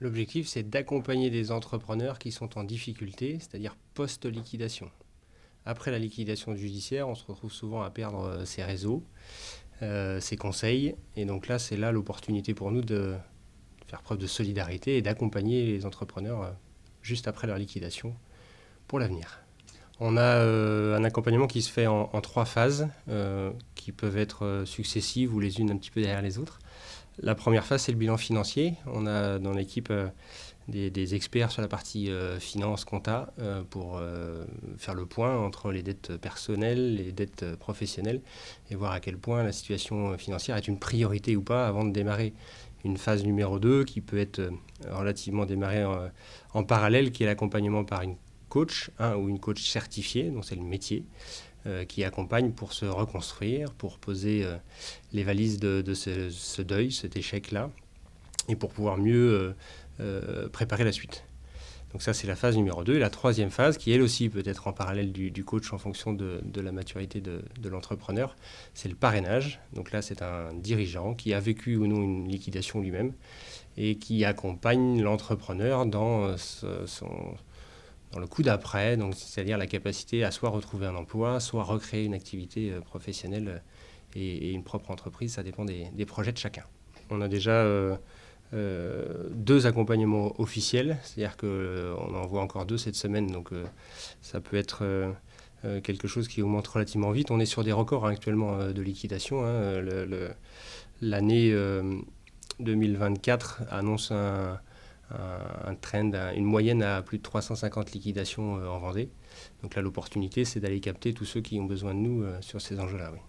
L'objectif, c'est d'accompagner des entrepreneurs qui sont en difficulté, c'est-à-dire post-liquidation. Après la liquidation judiciaire, on se retrouve souvent à perdre ses réseaux, ses conseils. Et donc là, c'est là l'opportunité pour nous de faire preuve de solidarité et d'accompagner les entrepreneurs juste après leur liquidation pour l'avenir. On a un accompagnement qui se fait en 3 phases, qui peuvent être successives ou les unes un petit peu derrière les autres. La première phase, c'est le bilan financier. On a dans l'équipe des experts sur la partie finance, compta, pour faire le point entre les dettes personnelles, les dettes professionnelles, et voir à quel point la situation financière est une priorité ou pas avant de démarrer une phase numéro 2 qui peut être relativement démarrée en parallèle, qui est l'accompagnement par une coach ou une coach certifiée, dont c'est le métier, qui accompagne pour se reconstruire, pour poser les valises de ce deuil, cet échec-là, et pour pouvoir mieux préparer la suite. Donc ça, c'est la phase numéro 2. Et la troisième phase, qui elle aussi peut être en parallèle du coach en fonction de la maturité de l'entrepreneur, c'est le parrainage. Donc là, c'est un dirigeant qui a vécu ou non une liquidation lui-même et qui accompagne l'entrepreneur dans le coup d'après, donc c'est-à-dire la capacité à soit retrouver un emploi, soit recréer une activité professionnelle et une propre entreprise. Ça dépend des projets de chacun. On a déjà 2 accompagnements officiels, c'est-à-dire qu'on en voit encore 2 cette semaine, donc ça peut être quelque chose qui augmente relativement vite. On est sur des records actuellement de liquidation. L'année 2024 annonce un trend, une moyenne à plus de 350 liquidations en Vendée. Donc là, l'opportunité, c'est d'aller capter tous ceux qui ont besoin de nous sur ces enjeux-là. Oui.